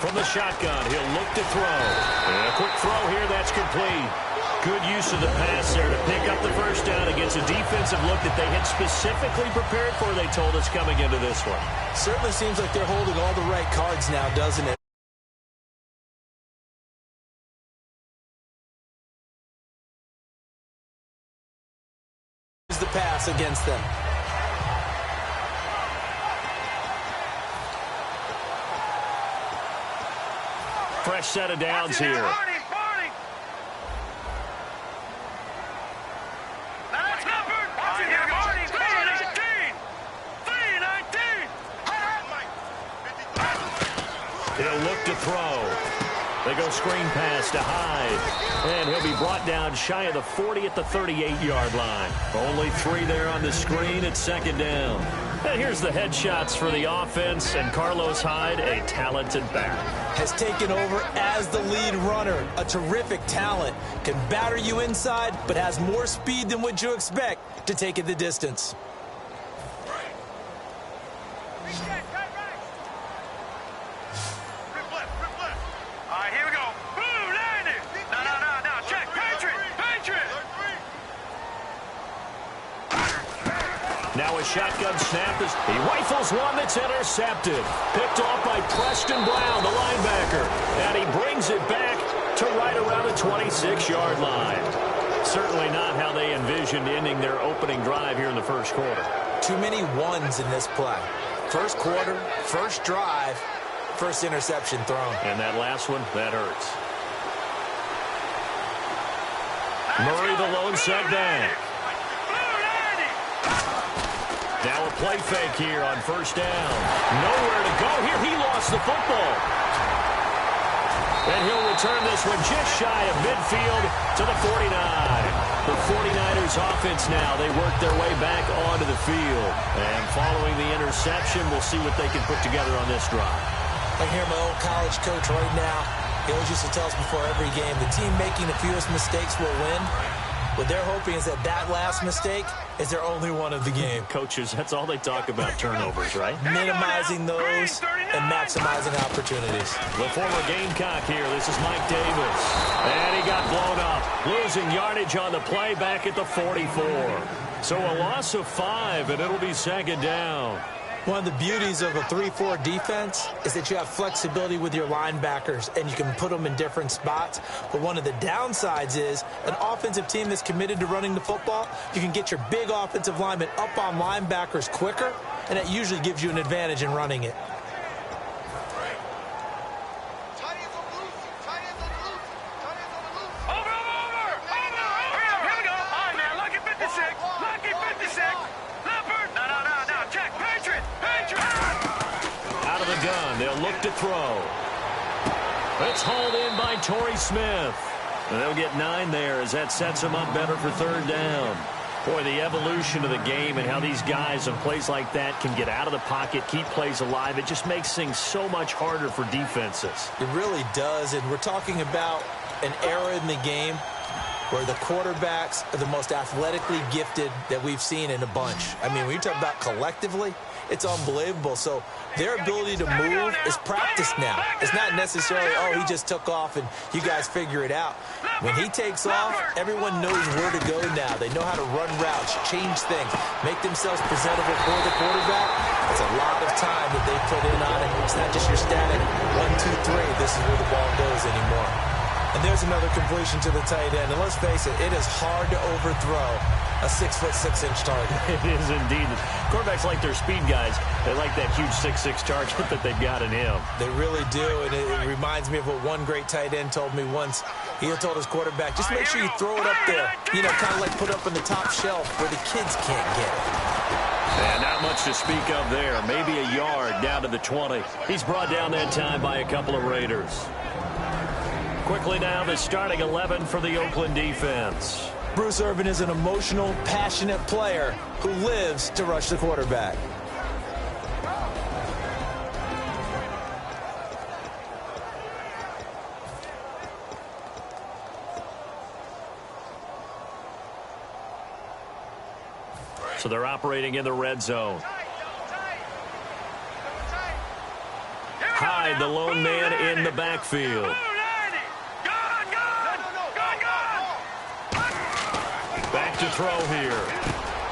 From the shotgun, he'll look to throw. And a quick throw here, that's complete. Good use of the pass there to pick up the first down against a defensive look that they had specifically prepared for, they told us, coming into this one. Certainly seems like they're holding all the right cards now, doesn't it? Here's the pass against them. Fresh set of downs here. He'll look to throw. They go screen pass to Hyde. And he'll be brought down shy of the 40 at the 38-yard line. Only 3 there on the screen at second down. And here's the headshots for the offense. And Carlos Hyde, a talented back. Has taken over as the lead runner. A terrific talent. Can batter you inside, but has more speed than what you expect to take it the distance. Now a shotgun snap as he rifles one that's intercepted. Picked off by Preston Brown, the linebacker. And he brings it back to right around the 26-yard line. Certainly not how they envisioned ending their opening drive here in the first quarter. Too many ones in this play. First quarter, first drive, first interception thrown. And that last one, that hurts. Murray the lone setback. Now a play fake here on first down. Nowhere to go here. He lost the football. And he'll return this one just shy of midfield to the 49. The 49ers offense now. They work their way back onto the field. And following the interception, we'll see what they can put together on this drive. I hear my old college coach right now. He always used to tell us before every game, the team making the fewest mistakes will win. What they're hoping is that that last mistake is their only one of the game. Coaches, that's all they talk about, turnovers, right? Minimizing those and maximizing opportunities. The former Gamecock here. This is Mike Davis. And he got blown up. Losing yardage on the play back at the 44. So a loss of 5, and it'll be second down. One of the beauties of a 3-4 defense is that you have flexibility with your linebackers, and you can put them in different spots. But one of the downsides is an offensive team that's committed to running the football, you can get your big offensive linemen up on linebackers quicker, and that usually gives you an advantage in running it. They'll look to throw. It's hauled in by Torrey Smith. And they'll get 9 there as that sets them up better for third down. Boy, the evolution of the game and how these guys in plays like that can get out of the pocket, keep plays alive, it just makes things so much harder for defenses. It really does, and we're talking about an era in the game where the quarterbacks are the most athletically gifted that we've seen in a bunch. I mean, when you talk about collectively, it's unbelievable. So their ability to move is practiced now. It's not necessarily, oh, he just took off and you guys figure it out. When he takes off, everyone knows where to go now. They know how to run routes, change things, make themselves presentable for the quarterback. It's a lot of time that they put in on it. It's not just your static 1, 2, 3. This is where the ball goes anymore. And there's another completion to the tight end. And let's face it, it is hard to overthrow a 6'6" target. It is indeed. Quarterbacks like their speed guys. They like that huge 6'6" target that they've got in him. They really do, and it reminds me of what one great tight end told me once. He told his quarterback, just make sure you throw it up there. You know, kind of like put it up on the top shelf where the kids can't get it. And not much to speak of there. Maybe a yard down to the 20. He's brought down that time by a couple of Raiders. Quickly now, the starting 11 for the Oakland defense. Bruce Irvin is an emotional, passionate player who lives to rush the quarterback. So they're operating in the red zone. Hyde, the lone man in the backfield. Back to throw here.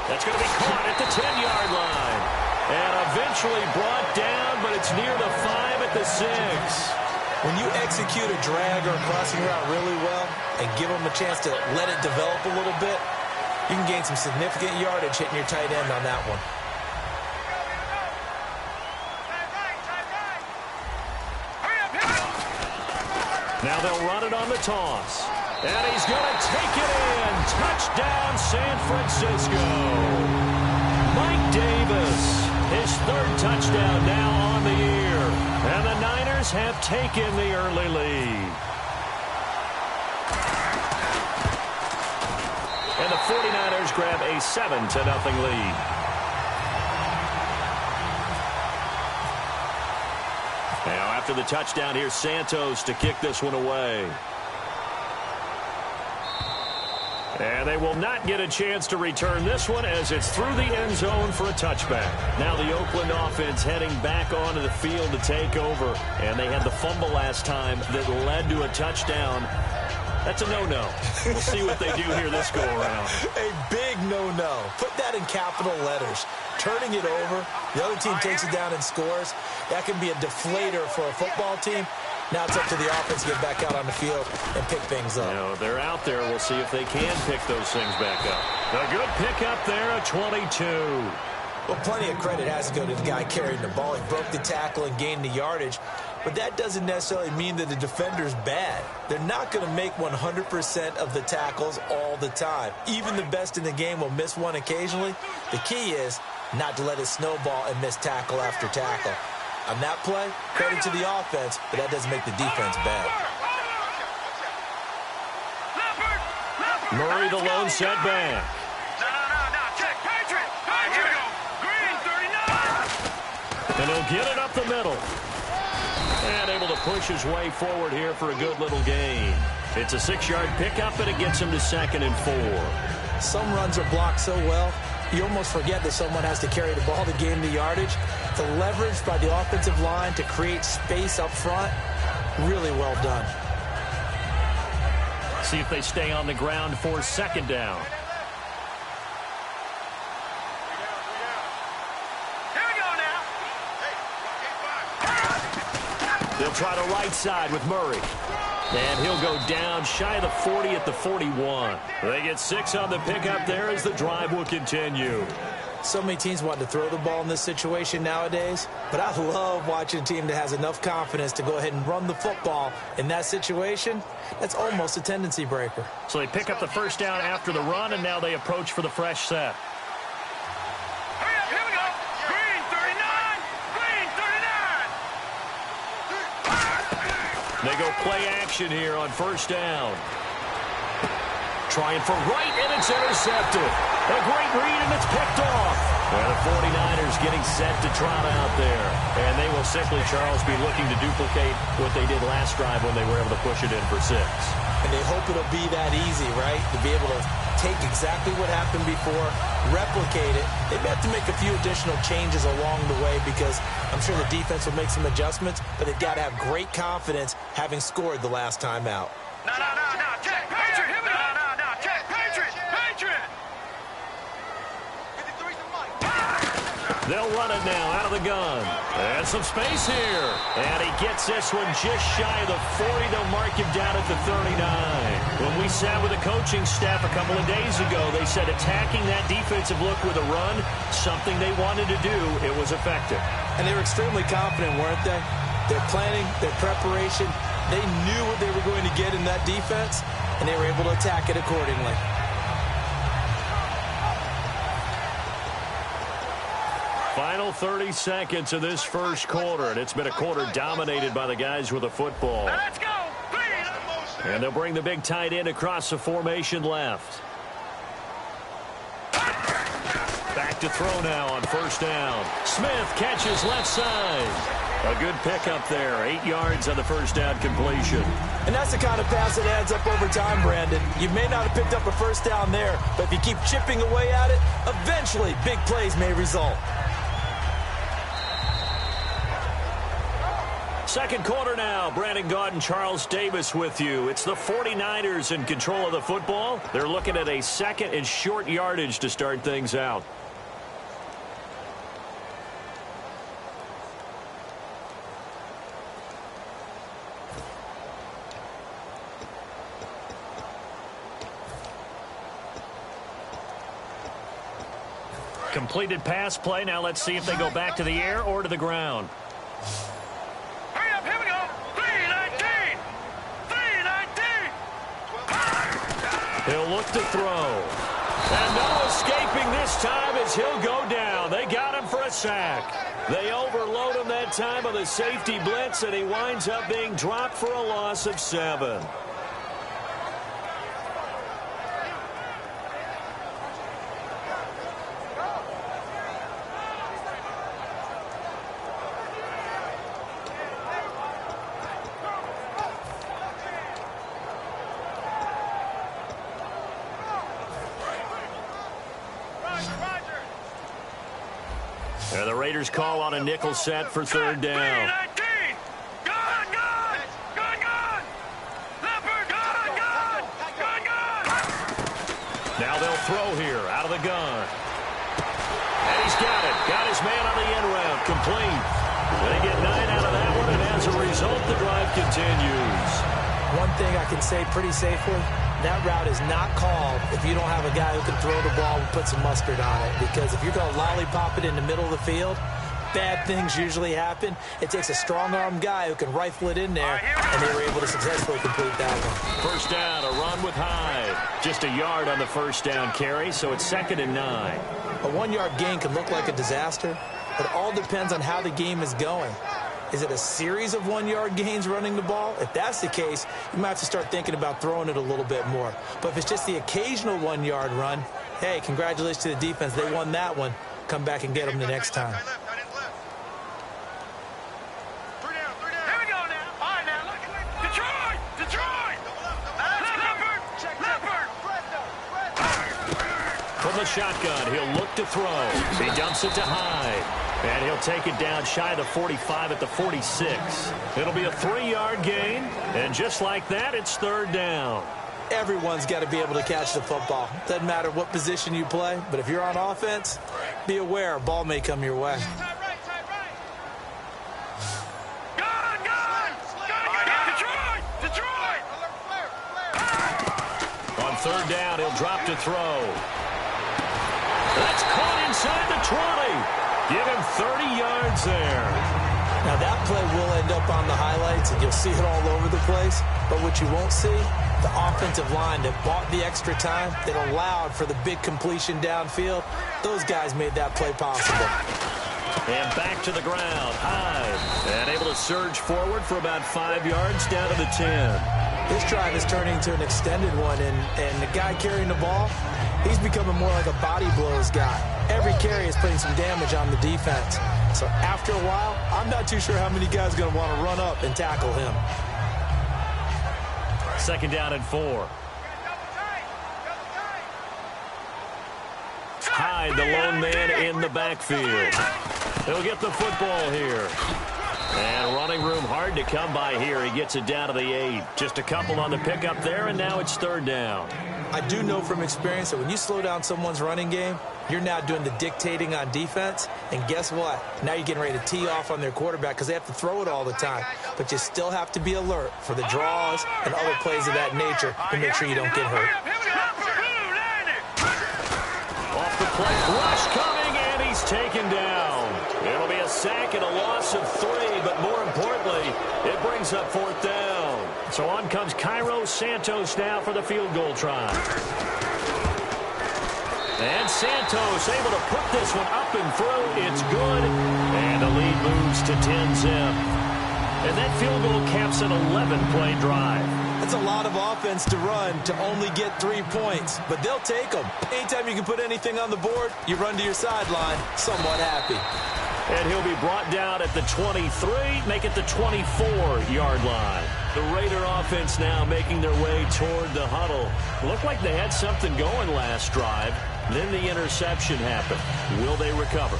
That's going to be caught at the 10-yard line. And eventually brought down, but it's near the 5 at the 6. When you execute a drag or a crossing route really well and give them a chance to let it develop a little bit, you can gain some significant yardage hitting your tight end on that one. Now they'll run it on the toss. And he's going to take it in. Touchdown, San Francisco. Mike Davis, his 3rd touchdown now on the year. And the Niners have taken the early lead. And the 49ers grab a 7-0 lead. Now after the touchdown, here's Santos to kick this one away. And they will not get a chance to return this one as it's through the end zone for a touchback. Now the Oakland offense heading back onto the field to take over. And they had the fumble last time that led to a touchdown. That's a no-no. We'll see what they do here this go-around. A big no-no. Put that in capital letters. Turning it over, the other team takes it down and scores. That can be a deflator for a football team. Now it's up to the offense to get back out on the field and pick things up. They're out there. We'll see if they can pick those things back up. A good pick up there at 22. Well, plenty of credit has to go to the guy carrying the ball. He broke the tackle and gained the yardage. But that doesn't necessarily mean that the defender's bad. They're not going to make 100% of the tackles all the time. Even the best in the game will miss one occasionally. The key is not to let it snowball and miss tackle after tackle. On that play, credit to the offense, but that doesn't make the defense bad. Murray, the lone setback. And he'll get it up the middle. And able to push his way forward here for a good little gain. It's a 6-yard pickup, and it gets him to 2nd and 4. Some runs are blocked so well, you almost forget that someone has to carry the ball to gain the yardage. The leverage by the offensive line to create space up front, really well done. See if they stay on the ground for 2nd down. They'll try the right side with Murray. And he'll go down shy of the 40 at the 41. They get 6 on the pickup there as the drive will continue. So many teams want to throw the ball in this situation nowadays, but I love watching a team that has enough confidence to go ahead and run the football in that situation. That's almost a tendency breaker. So they pick up the 1st down after the run, and now they approach for the fresh set. They go play action here on 1st down. Trying for right, and it's intercepted. A great read, and it's picked off. And the 49ers getting set to trot out there. And they will simply, Charles, be looking to duplicate what they did last drive when they were able to push it in for 6. And they hope it'll be that easy, right? To be able to take exactly what happened before, replicate it. They may have to make a few additional changes along the way because I'm sure the defense will make some adjustments, but they've got to have great confidence having scored the last time out. No, check, Patriot, here we go. No, check, Patriot. They'll run it now out of the gun. And some space here. And he gets this one just shy of the 40. They'll mark him down at the 39. When we sat with the coaching staff a couple of days ago, they said attacking that defensive look with a run, something they wanted to do, it was effective. And they were extremely confident, weren't they? Their planning, their preparation, they knew what they were going to get in that defense, and they were able to attack it accordingly. Final 30 seconds of this first quarter, and it's been a quarter dominated by the guys with the football. Now let's go. And they'll bring the big tight end across the formation left. Back to throw now on 1st down. Smith catches left side. A good pickup there. 8 yards on the 1st down completion. And that's the kind of pass that adds up over time, Brandon. You may not have picked up a 1st down there, but if you keep chipping away at it, eventually big plays may result. second quarter now. Brandon Gaud and Charles Davis with you. It's the 49ers in control of the football. They're looking at a second and short yardage to start things out. Completed pass play. Now let's see if they go back to the air or to the ground. Hurry up, here we go. 319. 319. He'll look to throw. And no escaping this time as he'll go down. They got him for a sack. They overload him that time with a safety blitz, and he winds up being dropped for a loss of 7. And the Raiders call on a nickel set for third down. Now they'll throw here out of the gun. And he's got it. Got his man on the end route. Complete. They get 9 out of that one, and as a result, the drive continues. One thing I can say pretty safely, that route is not called if you don't have a guy who can throw the ball and put some mustard on it. Because if you're going to lollipop it in the middle of the field, bad things usually happen. It takes a strong-armed guy who can rifle it in there, and they were able to successfully complete that one. First down, a run with Hyde. Just a yard on the first down carry, so it's 2nd and 9. A 1-yard gain can look like a disaster, but it all depends on how the game is going. Is it a series of 1-yard gains running the ball? If that's the case, you might have to start thinking about throwing it a little bit more. But if it's just the occasional 1-yard run, hey, congratulations to the defense. They won that one. Come back and get them the next time. From the shotgun, he'll look to throw. He dumps it to Hyde. And he'll take it down shy of the 45 at the 46. It'll be a 3-yard gain. And just like that, it's third down. Everyone's got to be able to catch the football. Doesn't matter what position you play, but if you're on offense, be aware a ball may come your way. On third down, he'll drop to throw. That's caught inside the 20. Give him 30 yards there. Now that play will end up on the highlights, and you'll see it all over the place. But what you won't see, the offensive line that bought the extra time, that allowed for the big completion downfield, those guys made that play possible. And back to the ground. Hyde. And able to surge forward for about 5 yards down to the 10. This drive is turning into an extended one, and the guy carrying the ball, he's becoming more like a body blows guy. Every carry is putting some damage on the defense. So after a while, I'm not too sure how many guys are going to want to run up and tackle him. 2nd down and 4. Hyde, the lone man in the backfield. He'll get the football here. And running room hard to come by here. He gets it down to the 8. Just a couple on the pickup there, and now it's third down. I do know from experience that when you slow down someone's running game, you're now doing the dictating on defense. And guess what? Now you're getting ready to tee off on their quarterback because they have to throw it all the time. But you still have to be alert for the draws and other plays of that nature to make sure you don't get hurt. Off the play, rush coming, and he's taken down. It'll be a sack and a loss of 3, but more importantly, it brings up 4th down. So on comes Cairo Santos now for the field goal try. And Santos able to put this one up and through. It's good. And the lead moves to 10-zip. And that field goal caps an 11-play drive. That's a lot of offense to run to only get 3 points, but they'll take them. Anytime you can put anything on the board, you run to your sideline somewhat happy. And he'll be brought down at the 23, make it the 24-yard line. The Raider offense now making their way toward the huddle. Looked like they had something going last drive. Then the interception happened. Will they recover?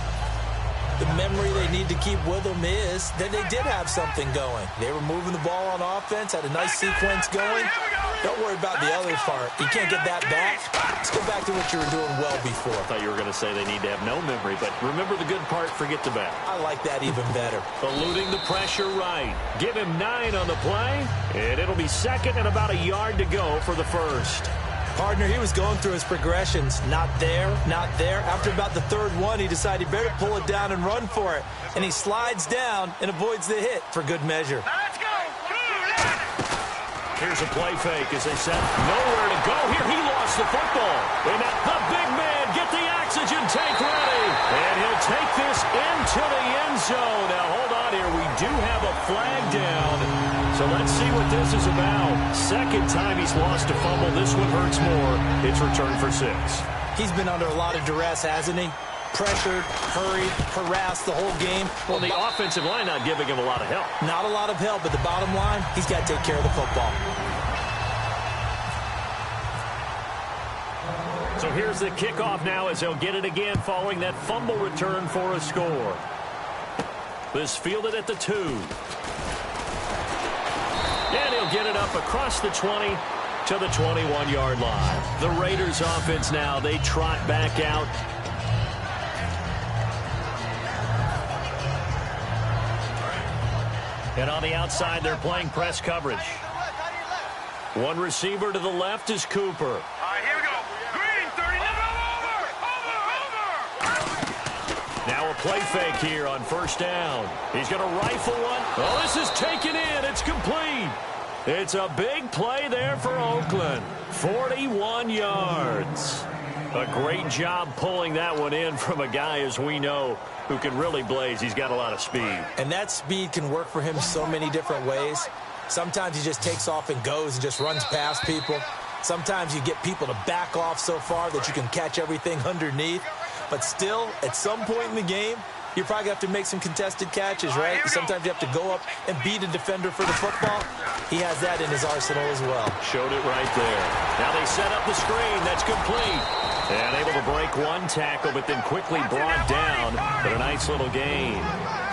The memory they need to keep with them is that they did have something going. They were moving the ball on offense, had a nice sequence going. Don't worry about the other part. You can't get that back. Let's go back to what you were doing well before. I thought you were going to say they need to have no memory, but remember the good part, forget the bad. I like that even better. Eluding the pressure right. Give him 9 on the play, and it'll be second and about a yard to go for the first. Partner, he was going through his progressions. Not there, not there. After about the third one, he decided he better pull it down and run for it. And he slides down and avoids the hit for good measure. Let's go. Here's a play fake as they set nowhere to go. Here he lost the football. And now the big man, get the oxygen tank ready. And he'll take this into the end zone. Now hold on here. We do have a flag down. So let's see what this is about. Second time he's lost a fumble. This one hurts more. It's returned for 6. He's been under a lot of duress, hasn't he? Pressured, hurried, harassed the whole game. Well, the offensive line not giving him a lot of help. Not a lot of help, but the bottom line, he's got to take care of the football. So here's the kickoff now as they'll get it again following that fumble return for a score. This fielded at the 2. And he'll get it up across the 20 to the 21-yard line. The Raiders offense now, they trot back out. And on the outside, they're playing press coverage. One receiver to the left is Cooper. All right, here we go. Green, 30. Over. Now a play fake here on first down. He's going to rifle one. Oh, this is taken in. It's complete. It's a big play there for Oakland. 41 yards. A great job pulling that one in from a guy, as we know, who can really blaze. He's got a lot of speed. And that speed can work for him so many different ways. Sometimes he just takes off and goes and just runs past people. Sometimes you get people to back off so far that you can catch everything underneath. But still, at some point in the game, you probably have to make some contested catches, right? Sometimes you have to go up and beat a defender for the football. He has that in his arsenal as well. Showed it right there. Now they set up the screen. That's complete. And able to break one tackle, but then quickly brought down. But a nice little gain.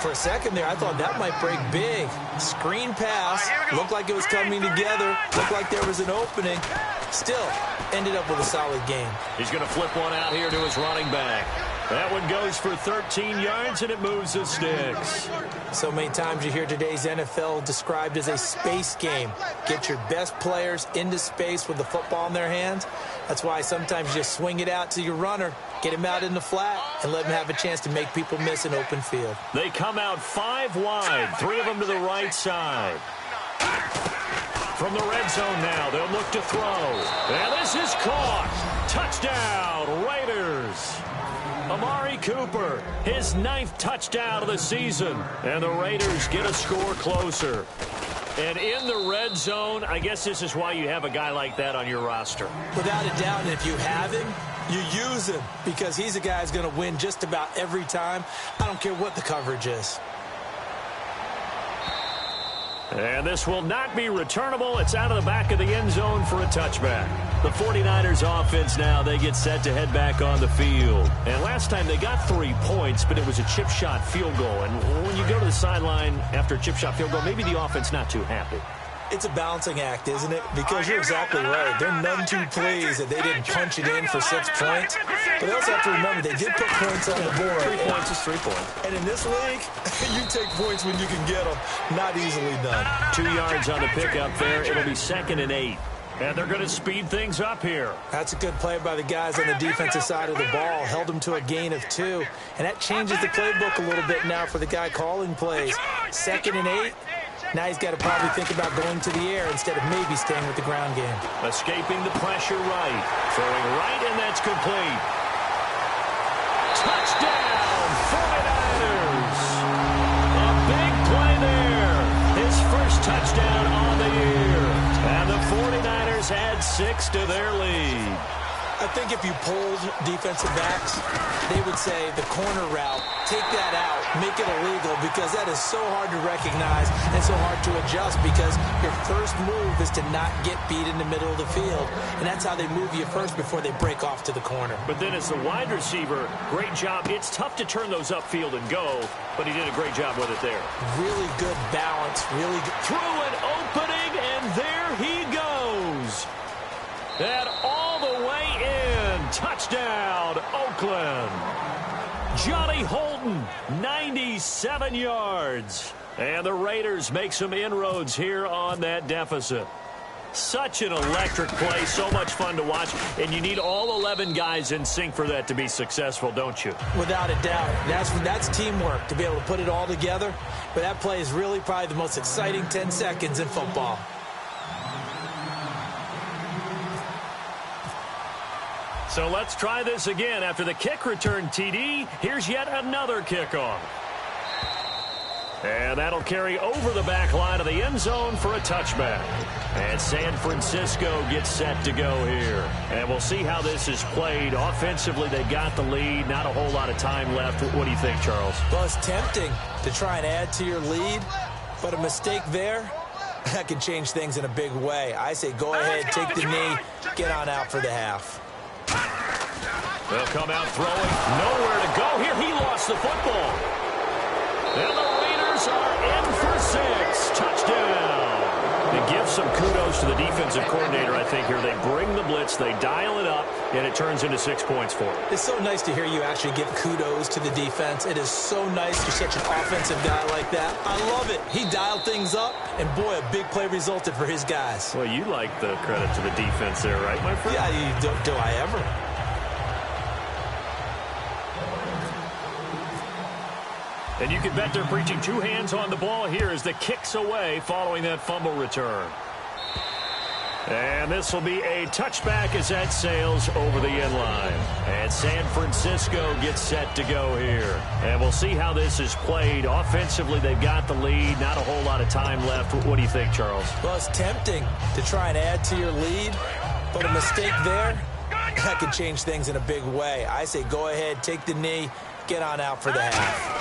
For a second there, I thought that might break big. Screen pass. Looked like it was coming together. Looked like there was an opening. Still, ended up with a solid game. He's going to flip one out here to his running back. That one goes for 13 yards, and it moves the sticks. So many times you hear today's NFL described as a space game. Get your best players into space with the football in their hands. That's why sometimes you just swing it out to your runner, get him out in the flat, and let him have a chance to make people miss an open field. They come out 5 wide, 3 of them to the right side. From the red zone now, they'll look to throw. And this is caught. Touchdown, Raiders. Amari Cooper, his 9th touchdown of the season. And the Raiders get a score closer. And in the red zone, I guess this is why you have a guy like that on your roster. Without a doubt, and if you have him, you use him because he's a guy who's going to win just about every time. I don't care what the coverage is. And this will not be returnable. It's out of the back of the end zone for a touchback. The 49ers offense now, they get set to head back on the field. And last time they got 3 points, but it was a chip shot field goal. And when you go to the sideline after a chip shot field goal, maybe the offense not too happy. It's a balancing act, isn't it? Because you're exactly right. They're none too pleased that they didn't punch it in for 6 points. But they also have to remember they did put points on the board. 3 points is 3 points. And in this league, you take points when you can get them. Not easily done. 2 yards on the pickup there. It'll be 2nd and 8. And they're going to speed things up here. That's a good play by the guys on the defensive side of the ball. Held them to a gain of 2. And that changes the playbook a little bit now for the guy calling plays. 2nd and 8. Now he's got to probably think about going to the air instead of maybe staying with the ground game. Escaping the pressure right. Throwing right, and that's complete. Touchdown, 49ers. A big play there. His first touchdown on the year. And the 49ers add 6 to their lead. I think if you polled defensive backs, they would say the corner route, take that out, make it illegal, because that is so hard to recognize and so hard to adjust, because your first move is to not get beat in the middle of the field, and that's how they move you first before they break off to the corner. But then as the wide receiver, great job. It's tough to turn those upfield and go, but he did a great job with it there. Really good balance, really good. Through an opening, and there he goes. And all the way in. Touchdown, Oakland. Johnny Holton, 97 yards. And the Raiders make some inroads here on that deficit. Such an electric play, so much fun to watch, and you need all 11 guys in sync for that to be successful, don't you? Without a doubt. That's teamwork, to be able to put it all together. But that play is really probably the most exciting 10 seconds in football. So let's try this again. After the kick return TD, here's yet another kickoff. And that'll carry over the back line of the end zone for a touchback. And San Francisco gets set to go here. And we'll see how this is played. Offensively, they got the lead. Not a whole lot of time left. What do you think, Charles? Well, it's tempting to try and add to your lead, but a mistake there, that could change things in a big way. I say go ahead, take the knee, get on out for the half. They'll come out throwing. Nowhere to go here. He lost the football. And the Raiders are in for 6. Touchdown. It gives some kudos to the defensive coordinator, I think, here. They bring the blitz, they dial it up, and it turns into 6 points for them. It's so nice to hear you actually give kudos to the defense. It is so nice for such an offensive guy like that. I love it. He dialed things up, and boy, a big play resulted for his guys. Well, you like the credit to the defense there, right, my friend? Yeah, do I ever? And you can bet they're preaching 2 hands on the ball here as the kick's away following that fumble return. And this will be a touchback as that sails over the end line. And San Francisco gets set to go here. And we'll see how this is played. Offensively, they've got the lead. Not a whole lot of time left. What do you think, Charles? Well, it's tempting to try and add to your lead, but a mistake there, that could change things in a big way. I say go ahead, take the knee, get on out for the half.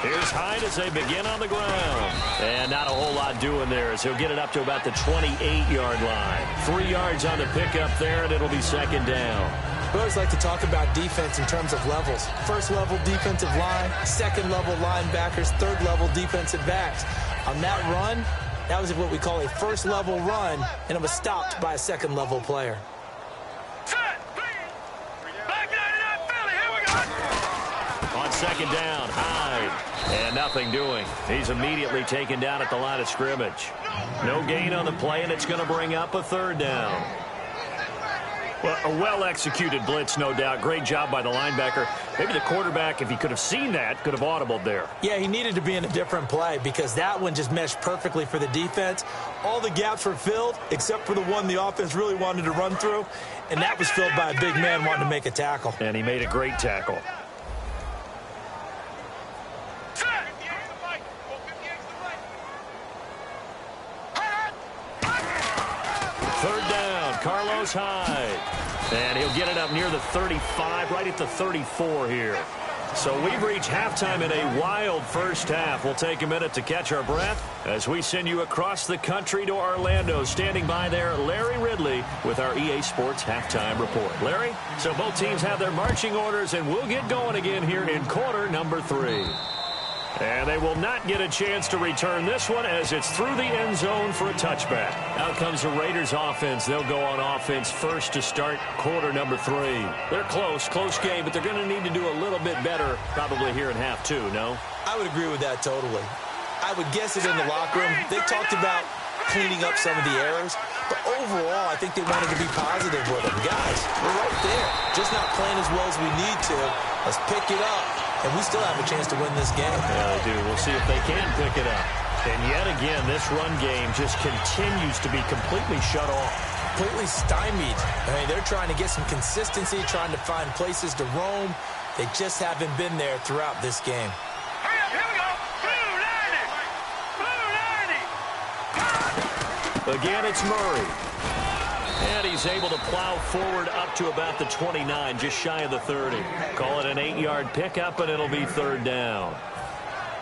Here's Hyde as they begin on the ground. And not a whole lot doing there as he'll get it up to about the 28-yard line. 3 yards on the pickup there, and it'll be second down. We always like to talk about defense in terms of levels. First-level defensive line, second-level linebackers, third-level defensive backs. On that run, that was what we call a first-level run, and it was stopped by a second-level player. On second down, Hyde. And nothing doing. He's immediately taken down at the line of scrimmage. No gain on the play, and it's going to bring up a third down. Well, a well-executed blitz, no doubt. Great job by the linebacker. Maybe the quarterback, if he could have seen that, could have audibled there. Yeah, he needed to be in a different play because that one just meshed perfectly for the defense. All the gaps were filled except for the one the offense really wanted to run through, and that was filled by a big man wanting to make a tackle. And he made a great tackle. Third down, Carlos Hyde. And he'll get it up near the 35, right at the 34 here. So we've reached halftime in a wild first half. We'll take a minute to catch our breath as we send you across the country to Orlando. Standing by there, Larry Ridley with our EA Sports Halftime Report. Larry, so both teams have their marching orders, and we'll get going again here in quarter number 3. And they will not get a chance to return this one as it's through the end zone for a touchback. Out comes the Raiders offense. They'll go on offense first to start quarter number 3. They're close game, but they're going to need to do a little bit better probably here in half 2, no? I would agree with that totally. I would guess it in the locker room. They talked about cleaning up some of the errors, but overall, I think they wanted to be positive with them. Guys, we're right there. Just not playing as well as we need to. Let's pick it up. And we still have a chance to win this game. Yeah, they do. We'll see if they can pick it up. And yet again, this run game just continues to be completely shut off. Completely stymied. I mean, they're trying to get some consistency, trying to find places to roam. They just haven't been there throughout this game. Here we go. Blue 90. Again, it's Murray. And he's able to plow forward up to about the 29, just shy of the 30. Call it an 8-yard pickup, and it'll be third down.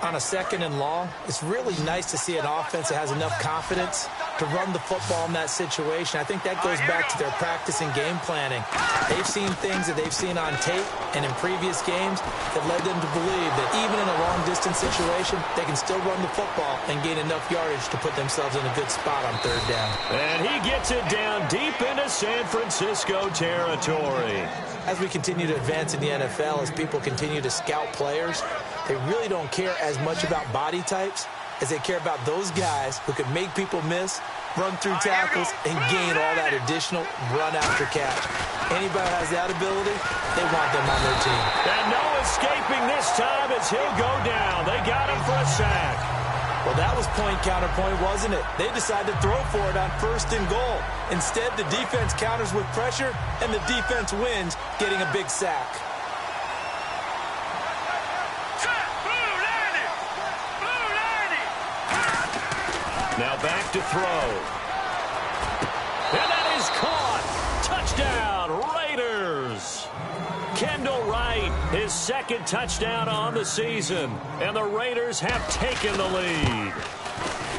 On a 2nd and long, it's really nice to see an offense that has enough confidence to run the football in that situation. I think that goes back to their practice and game planning. They've seen things that they've seen on tape and in previous games that led them to believe that even in a long-distance situation, they can still run the football and gain enough yardage to put themselves in a good spot on third down. And he gets it down deep into San Francisco territory. As we continue to advance in the NFL, as people continue to scout players, they really don't care as much about body types as they care about those guys who can make people miss, run through tackles, and gain all that additional run after catch. Anybody who has that ability, they want them on their team. And no escaping this time as he'll go down. They got him for a sack. Well, that was point counterpoint, wasn't it? They decided to throw for it on 1st and goal. Instead, the defense counters with pressure, and the defense wins, getting a big sack. Now back to throw. And that is caught. Touchdown, Raiders. Kendall Wright, his 2nd touchdown on the season. And the Raiders have taken the lead.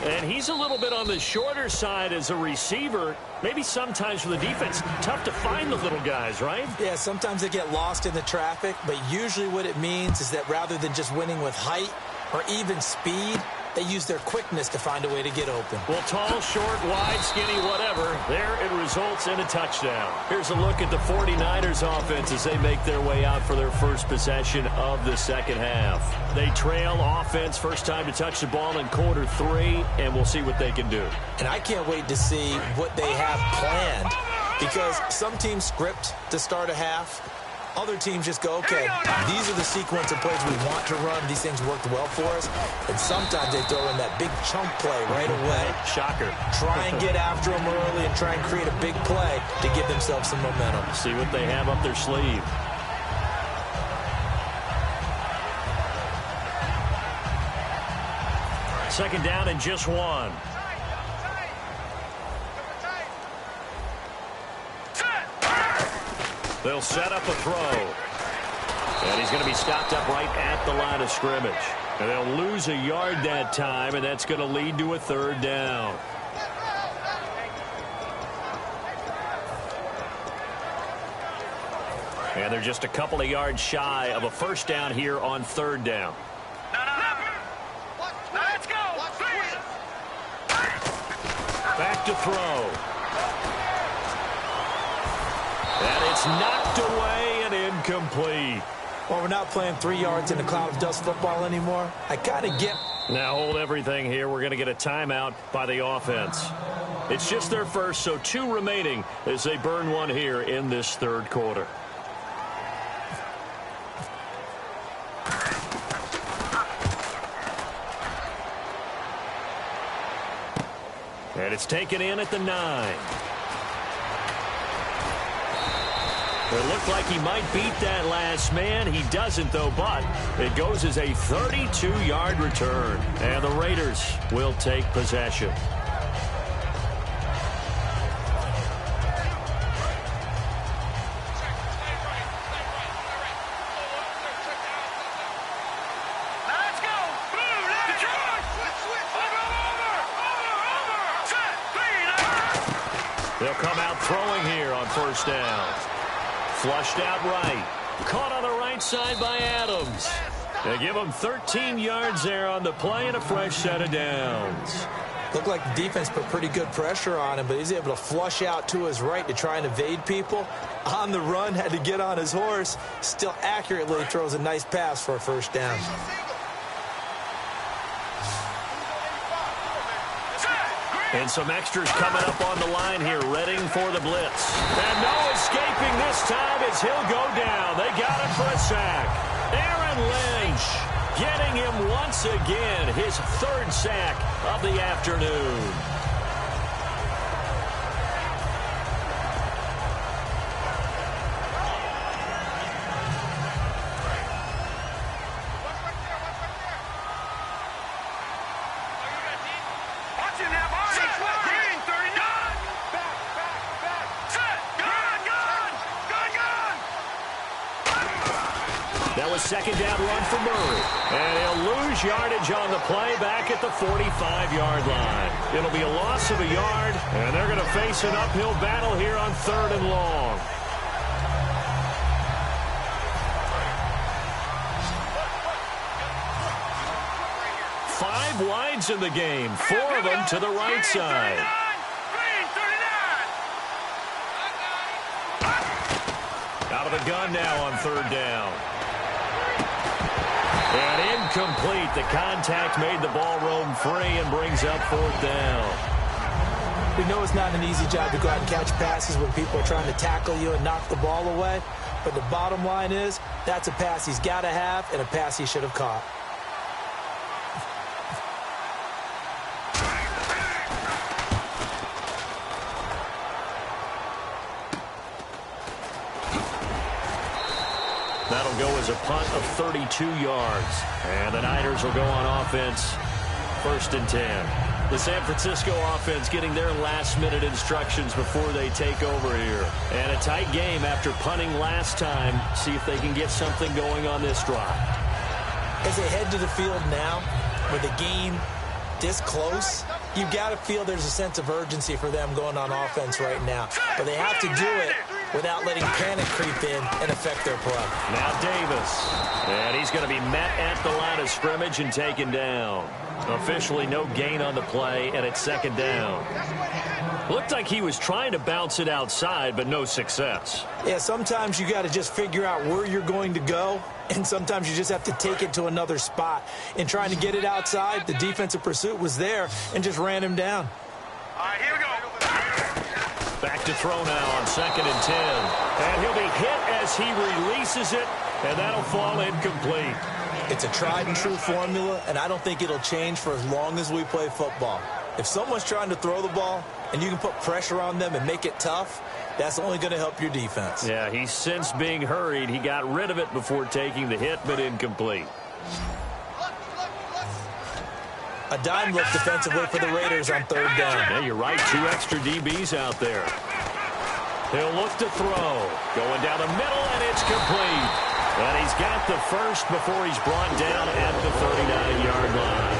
And he's a little bit on the shorter side as a receiver. Maybe sometimes for the defense, tough to find the little guys, right? Yeah, sometimes they get lost in the traffic, but usually what it means is that rather than just winning with height or even speed, they use their quickness to find a way to get open. Well, tall, short, wide, skinny, whatever, there it results in a touchdown. Here's a look at the 49ers offense as they make their way out for their first possession of the second half. They trail offense, first time to touch the ball in quarter 3, and we'll see what they can do. And I can't wait to see what they have planned, because some teams script to start a half. Other teams just go, okay, these are the sequence of plays we want to run. These things worked well for us. And sometimes they throw in that big chunk play right away. Shocker. Try and get after them early and try and create a big play to give themselves some momentum. See what they have up their sleeve. Second down and just 1. They'll set up a throw. And he's going to be stopped up right at the line of scrimmage. And they'll lose a yard that time, and that's going to lead to a third down. And they're just a couple of yards shy of a first down here on third down. Let's go. Back to throw. And it's knocked away and incomplete. Well, we're not playing 3 yards in a cloud of dust football anymore. I kind of get... Now hold everything here. We're going to get a timeout by the offense. It's just their first, so 2 remaining as they burn one here in this third quarter. And it's taken in at the 9. It looked like he might beat that last man. He doesn't, though, but it goes as a 32-yard return. And the Raiders will take possession. Let's go. They'll come out throwing here on first down. Flushed out right. Caught on the right side by Adams. They give him 13 yards there on the play and a fresh set of downs. Looked like the defense put pretty good pressure on him, but he's able to flush out to his right to try and evade people. On the run, had to get on his horse. Still accurately throws a nice pass for a first down. And some extras coming up on the line here, readying for the blitz. And no escaping this time as he'll go down. They got him for a sack. Aaron Lynch getting him once again, his 3rd sack of the afternoon. a second down run for Murray. And he'll lose yardage on the play back at the 45-yard line. It'll be a loss of a yard, and they're going to face an uphill battle here on 3rd and long. Five wides in the game, 4 of them to the right side. Out of the gun now on 3rd down. And incomplete. The contact made the ball roam free and brings up 4th down. We know it's not an easy job to go out and catch passes when people are trying to tackle you and knock the ball away. But the bottom line is, that's a pass he's got to have and a pass he should have caught. That'll go as a punt of 32 yards. And the Niners will go on offense, 1st and 10. The San Francisco offense getting their last-minute instructions before they take over here. And a tight game after punting last time. See if they can get something going on this drive. As they head to the field now, with the game this close, you've got to feel there's a sense of urgency for them going on offense right now. But they have to do it without letting panic creep in and affect their play. Now Davis. And he's going to be met at the line of scrimmage and taken down. Officially no gain on the play, and it's 2nd down. Looked like he was trying to bounce it outside, but no success. Yeah, sometimes you got to just figure out where you're going to go, and sometimes you just have to take it to another spot. In trying to get it outside, the defensive pursuit was there and just ran him down. All right, here we go. Back to throw now on 2nd and 10. And he'll be hit as he releases it, and that'll fall incomplete. It's a tried-and-true formula, and I don't think it'll change for as long as we play football. If someone's trying to throw the ball and you can put pressure on them and make it tough, that's only going to help your defense. Yeah, he's since being hurried. He got rid of it before taking the hit, but incomplete. A dime look defensively for the Raiders on 3rd down. Yeah, you're right. 2 extra DBs out there. He'll look to throw. Going down the middle, and it's complete. And he's got the first before he's brought down at the 39-yard line.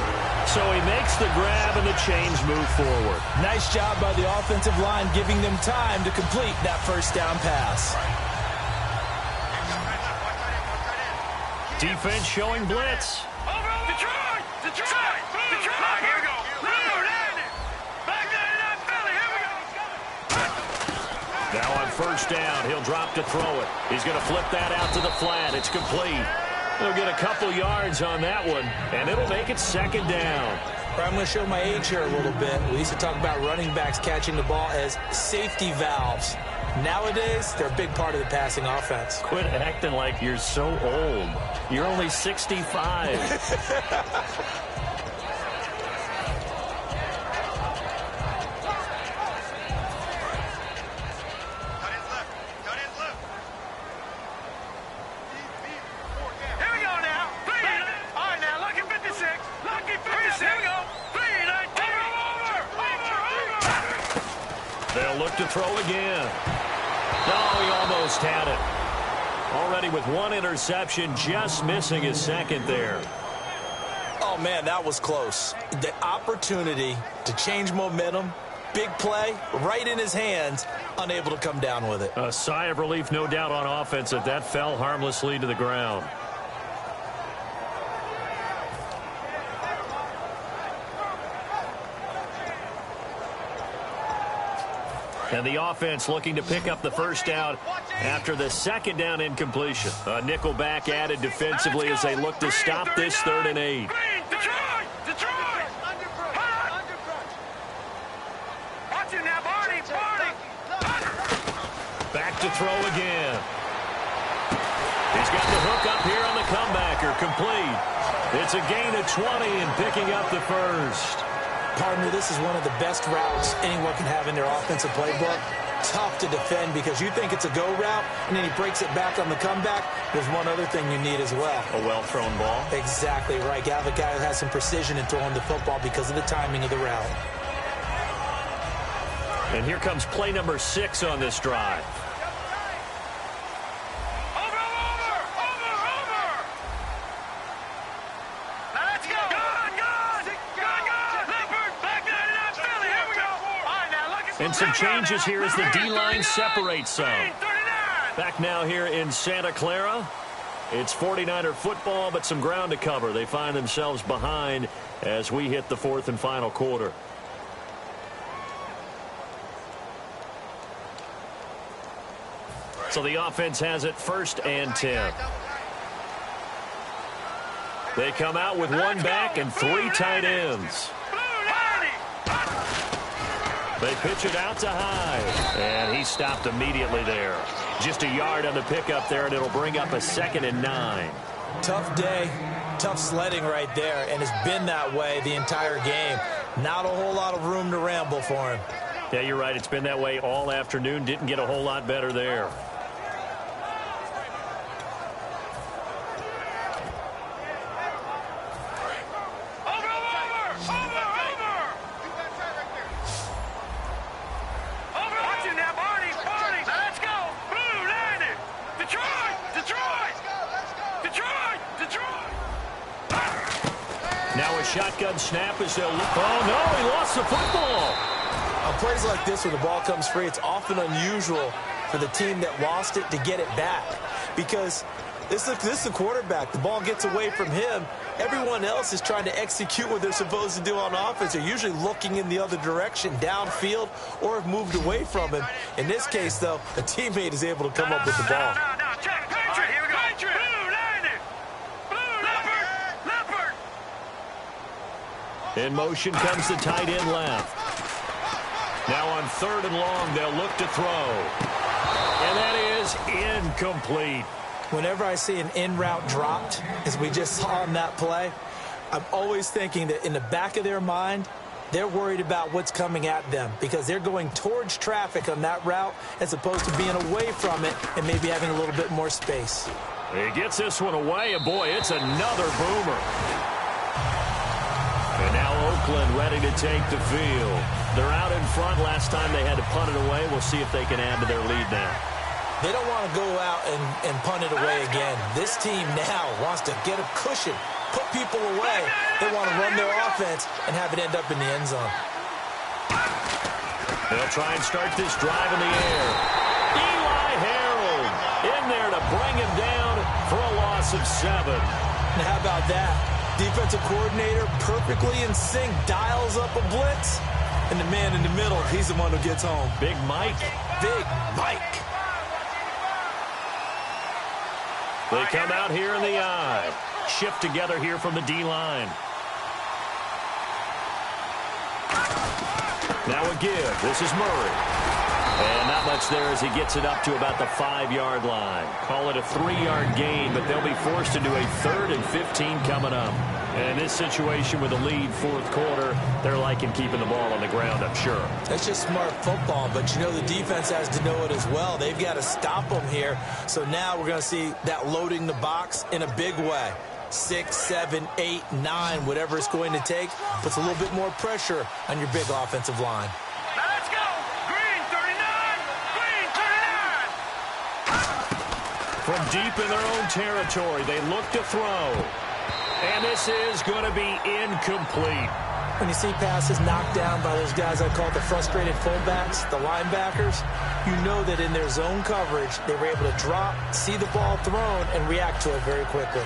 So he makes the grab, and the chains move forward. Nice job by the offensive line giving them time to complete that 1st down pass. Defense showing blitz. Detroit! Detroit! Detroit! Here we go. Back there in that belly. Here we go. Now on 1st down, he'll drop to throw it. He's going to flip that out to the flat. It's complete. He'll get a couple yards on that one, and it'll make it 2nd down. I'm going to show my age here a little bit. We used to talk about running backs catching the ball as safety valves. Nowadays, they're a big part of the passing offense. Quit acting like you're so old. You're only 65. They'll look to throw again. No, he almost had it. Already with 1 interception, just missing his 2nd there. Oh, man, that was close. The opportunity to change momentum, big play, right in his hands, unable to come down with it. A sigh of relief, no doubt, on offense that fell harmlessly to the ground. And the offense looking to pick up the 1st down after the 2nd down incompletion. A nickel back added defensively as they look to stop this 3rd and 8. Detroit! Detroit! Watch it now, Barney! Barney! Back to throw again. He's got the hook up here on the comebacker. Complete. It's a gain of 20 and picking up the 1st. Partner, this is one of the best routes anyone can have in their offensive playbook. Tough to defend because you think it's a go route, and then he breaks it back on the comeback. There's one other thing you need as well. A well-thrown ball. Exactly right. You have a guy who has some precision in throwing the football because of the timing of the route. And here comes play number 6 on this drive. And some changes here as the D-line separates some. Back now here in Santa Clara. It's 49er football, but some ground to cover. They find themselves behind as we hit the fourth and final quarter. So the offense has it 1st and 10. They come out with one back and 3 tight ends. They pitch it out to Hyde, and he stopped immediately there. Just a yard on the pickup there, and it'll bring up a 2nd and 9. Tough day, tough sledding right there, and it's been that way the entire game. Not a whole lot of room to ramble for him. Yeah, you're right. It's been that way all afternoon. Didn't get a whole lot better there. Shotgun snap as they'll look. Oh, no, he lost the football. On plays like this, when the ball comes free, it's often unusual for the team that lost it to get it back. Because this is the quarterback. The ball gets away from him. Everyone else is trying to execute what they're supposed to do on offense. They're usually looking in the other direction, downfield, or have moved away from him. In this case, though, a teammate is able to come up with the ball. In motion comes the tight end left. Now on 3rd and long, they'll look to throw. And that is incomplete. Whenever I see an in route dropped, as we just saw on that play, I'm always thinking that in the back of their mind, they're worried about what's coming at them because they're going towards traffic on that route as opposed to being away from it and maybe having a little bit more space. He gets this one away, and boy, it's another boomer. And now Oakland ready to take the field. They're out in front. Last time they had to punt it away. We'll see if they can add to their lead now. They don't want to go out and punt it away again. This team now wants to get a cushion, put people away. They want to run their offense and have it end up in the end zone. They'll try and start this drive in the air. Eli Harold in there to bring him down for a loss of 7. Now how about that? Defensive coordinator perfectly in sync, dials up a blitz, and the man in the middle, he's the one who gets home. Big Mike. Big Mike. They come out here in the eye. Shift together here from the D-line. Now a give. This is Murray. And not much there as he gets it up to about the 5-yard line. Call it a 3-yard gain, but they'll be forced into a 3rd and 15 coming up. And in this situation with a lead 4th quarter, they're liking keeping the ball on the ground, I'm sure. That's just smart football, but you know the defense has to know it as well. They've got to stop them here. So now we're going to see that loading the box in a big way. 6, 7, 8, 9, whatever it's going to take, puts a little bit more pressure on your big offensive line. From deep in their own territory, they look to throw. And this is going to be incomplete. When you see passes knocked down by those guys I call the frustrated fullbacks, the linebackers, you know that in their zone coverage, they were able to drop, see the ball thrown, and react to it very quickly.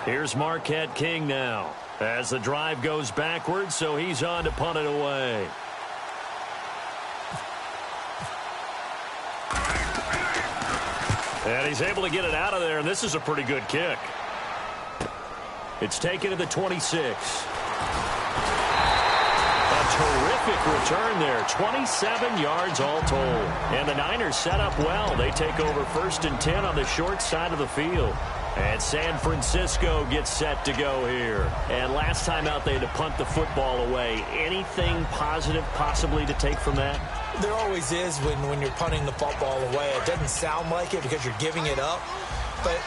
Here's Marquette King now as the drive goes backwards, so he's on to punt it away. And he's able to get it out of there, and this is a pretty good kick. It's taken to the 26. A terrific return there. 27 yards all told. And the Niners set up well. They take over 1st and 10 on the short side of the field. And San Francisco gets set to go here. And last time out, they had to punt the football away. Anything positive possibly to take from that? There always is when you're punting the football away. It doesn't sound like it because you're giving it up. But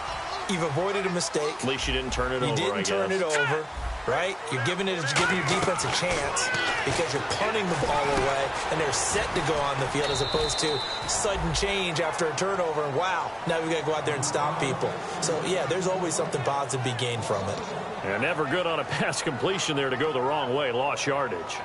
you've avoided a mistake. At least you didn't turn it over, You didn't turn it over. right? You're giving your defense a chance because you're punting the ball away, and they're set to go on the field as opposed to sudden change after a turnover, and wow, now we've got to go out there and stop people. So, yeah, there's always something positive to be gained from it. And never good on a pass completion there to go the wrong way, lost yardage.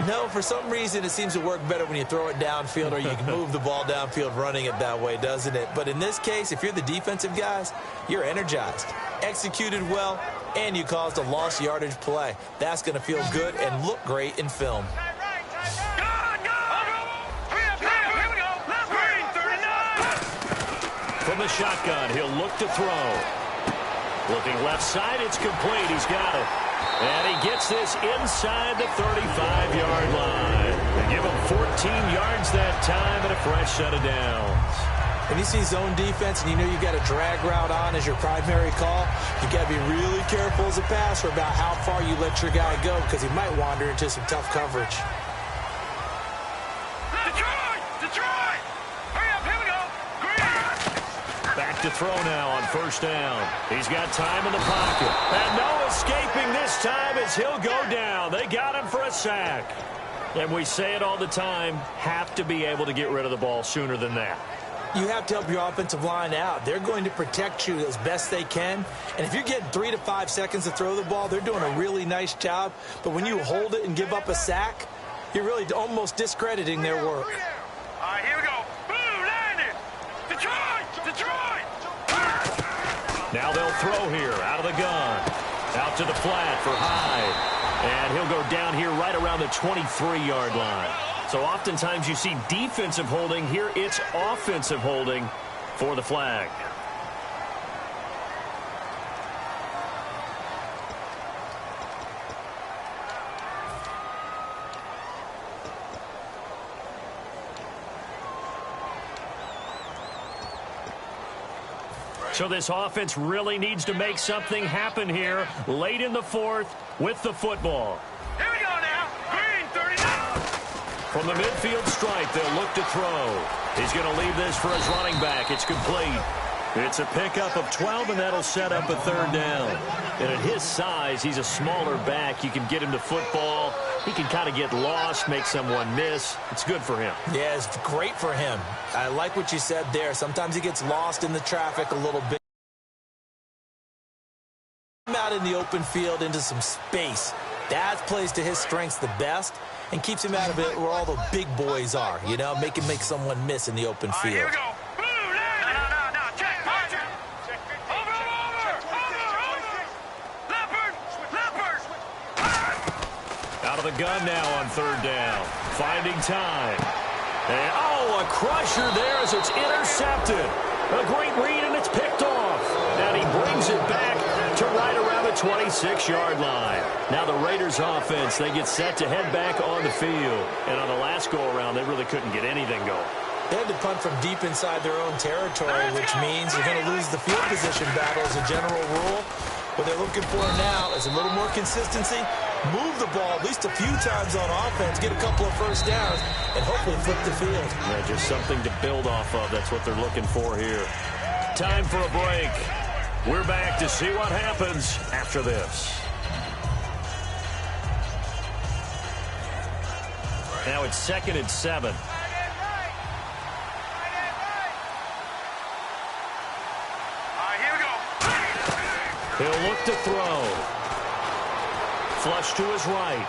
No, for some reason, it seems to work better when you throw it downfield or you can move the ball downfield running it that way, doesn't it? But in this case, if you're the defensive guys, you're energized, executed well, and you caused a lost yardage play. That's going to feel good and look great in film. From the shotgun, he'll look to throw. Looking left side, it's complete. He's got it. And he gets this inside the 35-yard line. They give him 14 yards that time and a fresh set of downs. When you see zone defense and you know you've got a drag route on as your primary call, you've got to be really careful as a passer about how far you let your guy go because he might wander into some tough coverage. Detroit! Hurry up, here we go! Back to throw now on first down. He's got time in the pocket. And no escaping this time as he'll go down. They got him for a sack. And we say it all the time, have to be able to get rid of the ball sooner than that. You have to help your offensive line out. They're going to protect you as best they can. And if you're getting 3 to 5 seconds to throw the ball, they're doing a really nice job. But when you hold it and give up a sack, you're really almost discrediting their work. All right, here we go. Boom, landed. Detroit! Now they'll throw here out of the gun. Out to the flat for Hyde. And he'll go down here right around the 23-yard line. So oftentimes you see defensive holding. Here it's offensive holding for the flag. So this offense really needs to make something happen here late in the fourth with the football. Here we go now. Green, 39. From the midfield stripe, they'll look to throw. He's going to leave this for his running back. It's complete. It's a pickup of 12, and that'll set up a third down. And at his size, he's a smaller back. You can get him to football. He can kind of get lost, make someone miss. It's good for him. Yeah, it's great for him. I like what you said there. Sometimes he gets lost in the traffic a little bit. Out in the open field into some space. That plays to his strengths the best and keeps him out of it where all the big boys are, you know, make someone miss in the open field. Here we go. Boom, landed. No. Check. Over. Leopard. Out of the gun now on third down. Finding time. And, a crusher there as it's intercepted. A great read, and it's picked off. And he brings it back to right around the 26-yard line. Now the Raiders offense, they get set to head back on the field. And on the last go-around, they really couldn't get anything going. They had to punt from deep inside their own territory, which means you're going to lose the field position battle as a general rule. What they're looking for now is a little more consistency, move the ball at least a few times on offense, get a couple of first downs, and hopefully flip the field. Yeah, just something to build off of. That's what they're looking for here. Time for a break. We're back to see what happens after this. Now it's 2nd and 7. He'll look to throw. Flush to his right.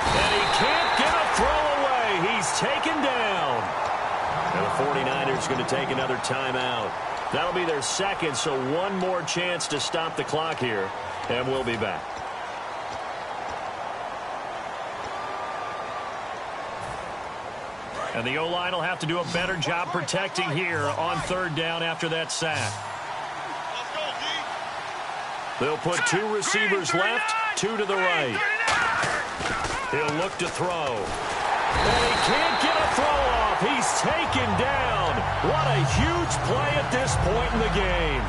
And he can't get a throw away. He's taken down. And the 49ers going to take another timeout. That'll be their second, so one more chance to stop the clock here. And we'll be back. And the O-line will have to do a better job protecting here on third down after that sack. They'll put 2 receivers left, 2 to the right. He'll look to throw. And he can't get a throw off. He's taken down. What a huge play at this point in the game.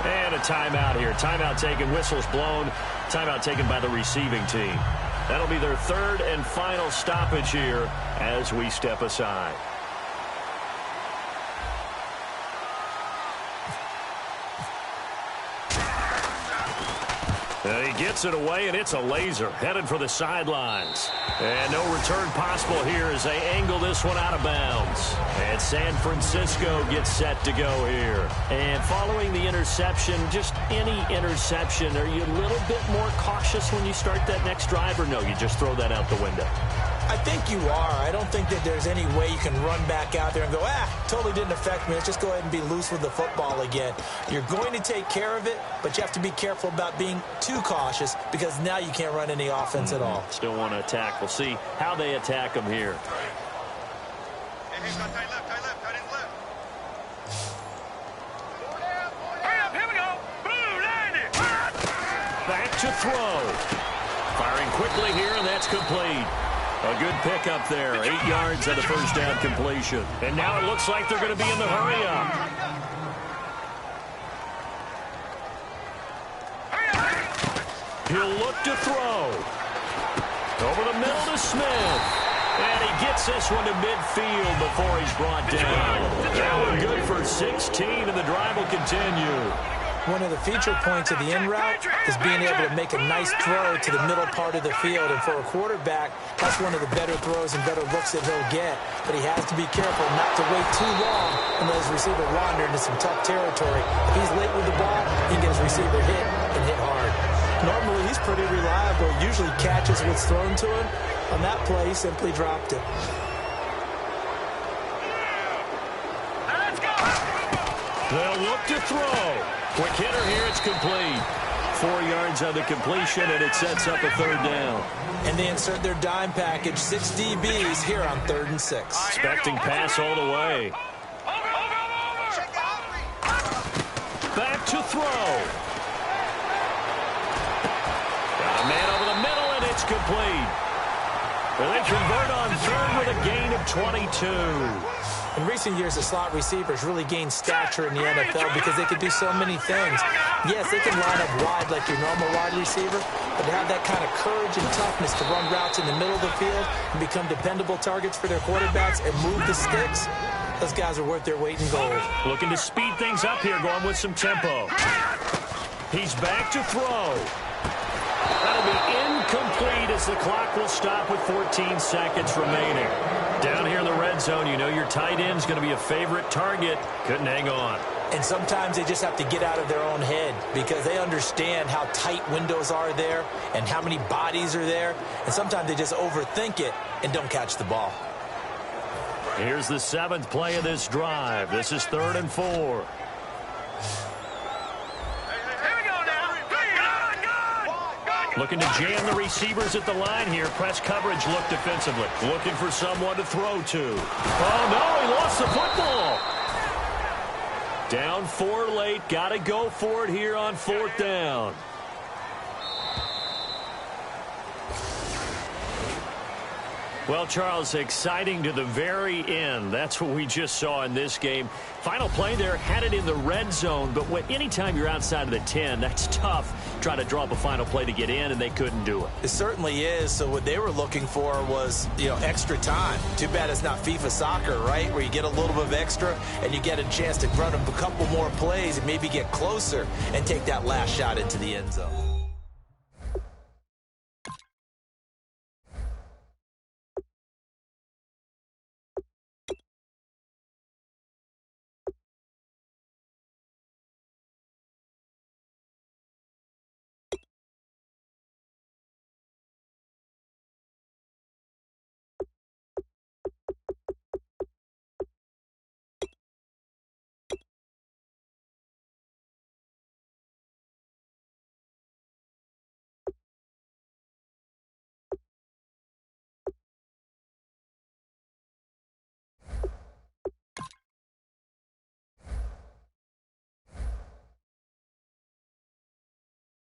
And a timeout here. Timeout taken, whistles blown. Timeout taken by the receiving team. That'll be their third and final stoppage here as we step aside. And he gets it away, and it's a laser headed for the sidelines. And no return possible here as they angle this one out of bounds. And San Francisco gets set to go here. And following the interception, just any interception, are you a little bit more cautious when you start that next drive, or no, you just throw that out the window? I think you are. I don't think that there's any way you can run back out there and go, totally didn't affect me. Let's just go ahead and be loose with the football again. You're going to take care of it, but you have to be careful about being too cautious because now you can't run any offense at all. Still want to attack. We'll see how they attack them here. Hey, got tight left, tight end left. Hurry up, here we go. Boom, landed. Back to throw. Firing quickly here, and that's complete. A good pickup there. 8 yards on the first down completion. And now it looks like they're going to be in the hurry-up. He'll look to throw. Over the middle to Smith. And he gets this one to midfield before he's brought down. That one good for 16, and the drive will continue. One of the feature points of the in route is being able to make a nice throw to the middle part of the field. And for a quarterback, that's one of the better throws and better looks that he'll get. But he has to be careful not to wait too long and let his receiver wander into some tough territory. If he's late with the ball, he can get his receiver hit and hit hard. Normally, he's pretty reliable. Usually catches what's thrown to him. On that play, he simply dropped it. They'll look to throw. Quick hitter here, it's complete. 4 yards on the completion, and it sets up a third down. And they insert their dime package, 6 DBs here on 3rd and 6. Expecting pass all the way. Back to throw. Got a man over the middle, and it's complete. And they convert on third with a gain of 22. In recent years, the slot receivers really gained stature in the NFL because they could do so many things. Yes, they can line up wide like your normal wide receiver, but to have that kind of courage and toughness to run routes in the middle of the field and become dependable targets for their quarterbacks and move the sticks, those guys are worth their weight in gold. Looking to speed things up here, going with some tempo. He's back to throw. That'll be incomplete as the clock will stop with 14 seconds remaining. Down here in the red zone, you know your tight end's going to be a favorite target. Couldn't hang on. And sometimes they just have to get out of their own head because they understand how tight windows are there and how many bodies are there. And sometimes they just overthink it and don't catch the ball. Here's the 7th play of this drive. This is 3rd and 4. Looking to jam the receivers at the line here. Press coverage look defensively. Looking for someone to throw to. Oh, no, he lost the football. Down 4 late. Got to go for it here on 4th down. Well, Charles, exciting to the very end. That's what we just saw in this game. Final play there, had it in the red zone, but anytime you're outside of the 10, that's tough. Try to draw up a final play to get in, and they couldn't do it. It certainly is. So what they were looking for was, extra time. Too bad it's not FIFA soccer, right, where you get a little bit of extra and you get a chance to run a couple more plays and maybe get closer and take that last shot into the end zone.